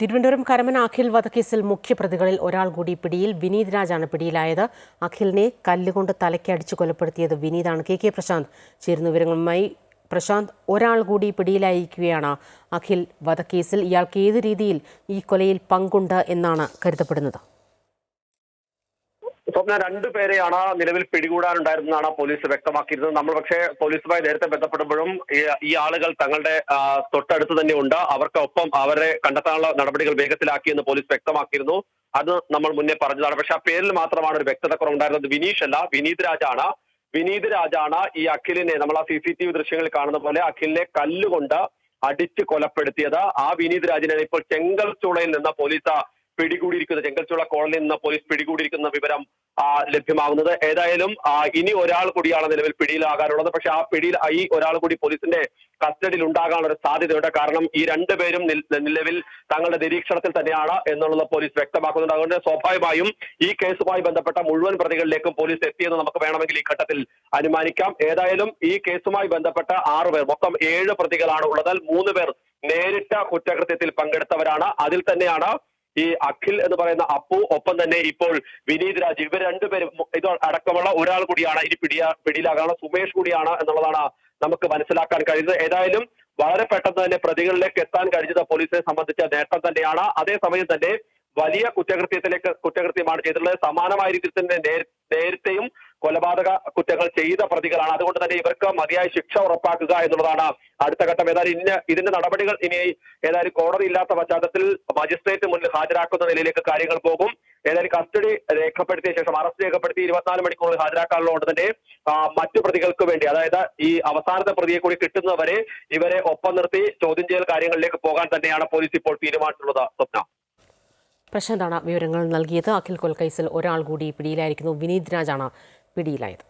തിരുവനന്തപുരം കരമന അഖിൽ വധക്കേസിൽ മുഖ്യപ്രതികളിൽ ഒരാൾ കൂടി പിടിയിൽ. വിനീത് രാജാണ് പിടിയിലായത്. അഖിലിനെ കല്ലുകൊണ്ട് തലയ്ക്കടിച്ചു കൊലപ്പെടുത്തിയത് വിനീതാണ്. കെ പ്രശാന്ത് ചേരുന്ന വിവരങ്ങളുമായി. പ്രശാന്ത്, ഒരാൾ കൂടി പിടിയിലായിരിക്കുകയാണ് അഖിൽ വധക്കേസിൽ. ഇയാൾക്ക് ഏത് രീതിയിൽ ഈ കൊലയിൽ പങ്കുണ്ട് എന്നാണ് കരുതപ്പെടുന്നത്? സ്വപ്ന രണ്ടുപേരെയാണ് നിലവിൽ പിടികൂടാനുണ്ടായിരുന്നതാണ് പോലീസ് വ്യക്തമാക്കിയിരുന്നത്. നമ്മൾ പക്ഷേ പോലീസുമായി നേരത്തെ ബന്ധപ്പെടുമ്പോഴും ഈ ആളുകൾ തങ്ങളുടെ തൊട്ടടുത്ത് തന്നെ ഉണ്ട്, അവർക്കൊപ്പം അവരെ കണ്ടെത്താനുള്ള നടപടികൾ വേഗത്തിലാക്കിയെന്ന് പോലീസ് വ്യക്തമാക്കിയിരുന്നു. അത് നമ്മൾ മുന്നേ പറഞ്ഞതാണ്. പക്ഷെ ആ പേരിൽ മാത്രമാണ് ഒരു വ്യക്തത കുറവുണ്ടായിരുന്നത്. വിനീഷ് അല്ല, വിനീത് രാജാണ്. വിനീത് രാജാണ് ഈ അഖിലിനെ, നമ്മൾ ആ CCTV ദൃശ്യങ്ങളിൽ കാണുന്ന പോലെ അഖിലിനെ കല്ലുകൊണ്ട് അടിച്ച് കൊലപ്പെടുത്തിയത്. ആ വിനീത് രാജിനെ ഇപ്പോൾ ചെങ്കൽച്ചൂളയിൽ നിന്ന് പോലീസ് പിടികൂടിയിരിക്കുന്നത്, ചെങ്കൽച്ചൂള കോളനിയിൽ നിന്ന് പോലീസ് പിടികൂടിയിരിക്കുന്ന വിവരം ലഭ്യമാകുന്നത്. ഏതായാലും ഇനി ഒരാൾ കൂടിയാണ് നിലവിൽ പിടിയിലാകാനുള്ളത്. പക്ഷെ ആ പിടിയിൽ ഈ ഒരാൾ കൂടി പോലീസിന്റെ കസ്റ്റഡിയിൽ ഉണ്ടാകാനുള്ള ഒരു സാധ്യതയുണ്ട്. കാരണം ഈ രണ്ടുപേരും നിലവിൽ തങ്ങളുടെ നിരീക്ഷണത്തിൽ തന്നെയാണ് എന്നുള്ളത് പോലീസ് വ്യക്തമാക്കുന്നുണ്ട്. അതുകൊണ്ട് സ്വാഭാവികമായും ഈ കേസുമായി ബന്ധപ്പെട്ട മുഴുവൻ പ്രതികളിലേക്കും പോലീസ് എത്തിയെന്ന് നമുക്ക് വേണമെങ്കിൽ ഈ ഘട്ടത്തിൽ അനുമാനിക്കാം. ഏതായാലും ഈ കേസുമായി ബന്ധപ്പെട്ട 6 പേർ, മൊത്തം 7 പ്രതികളാണ് ഉള്ളത്. 3 പേർ നേരിട്ട കുറ്റകൃത്യത്തിൽ പങ്കെടുത്തവരാണ്. അതിൽ തന്നെയാണ് ഈ അഖിൽ എന്ന് പറയുന്ന അപ്പു, ഒപ്പം തന്നെ ഇപ്പോൾ വിനീത് രാജ്. ഇവർ രണ്ടുപേരും ഇത് അടക്കമുള്ള ഒരാൾ കൂടിയാണ് ഇനി പിടിയിലാകാനുള്ള സുമേഷ് കൂടിയാണ് എന്നുള്ളതാണ് നമുക്ക് മനസ്സിലാക്കാൻ കഴിയുന്നത്. ഏതായാലും വളരെ പെട്ടെന്ന് തന്നെ പ്രതികളിലേക്ക് എത്താൻ കഴിഞ്ഞത് പോലീസിനെ സംബന്ധിച്ച നേട്ടം തന്നെയാണ്. അതേസമയം തന്നെ വലിയ കുറ്റകൃത്യമാണ് ചെയ്തിട്ടുള്ളത്. സമാനമായ രീതിയിൽ തന്നെ നേരത്തെയും കൊലപാതക കുറ്റങ്ങൾ ചെയ്ത പ്രതികളാണ്. അതുകൊണ്ട് തന്നെ ഇവർക്ക് മതിയായ ശിക്ഷ ഉറപ്പാക്കുക എന്നുള്ളതാണ് അടുത്ത ഘട്ടം. ഏതായാലും ഇതിന്റെ നടപടികൾ ഇനി ഏതായാലും കോടതി ഇല്ലാത്ത പശ്ചാത്തലത്തിൽ മജിസ്ട്രേറ്റ് മുന്നിൽ ഹാജരാക്കുന്ന നിലയിലേക്ക് കാര്യങ്ങൾ പോകും. ഏതായാലും കസ്റ്റഡി രേഖപ്പെടുത്തിയ ശേഷം, അറസ്റ്റ് രേഖപ്പെടുത്തി 24 മണിക്കൂറിൽ ഹാജരാക്കാനുള്ളതുകൊണ്ട് തന്നെ മറ്റു പ്രതികൾക്ക് വേണ്ടി, അതായത് ഈ അവസാനത്തെ പ്രതിയെ കൂടി കിട്ടുന്നവരെ ഇവരെ ഒപ്പം നിർത്തി ചോദ്യം ചെയ്യൽ കാര്യങ്ങളിലേക്ക് പോകാൻ തന്നെയാണ് പോലീസ് ഇപ്പോൾ തീരുമാനിച്ചിട്ടുള്ളത്. സ്വപ്ന. പ്രശാന്താണ് വിവരങ്ങൾ നൽകിയത്. അഖിൽ കൊലക്കേസിൽ ഒരാൾ കൂടി പിടിയിലായിരിക്കുന്നു. വിനീത് രാജാണ് പിടിയിലായത്.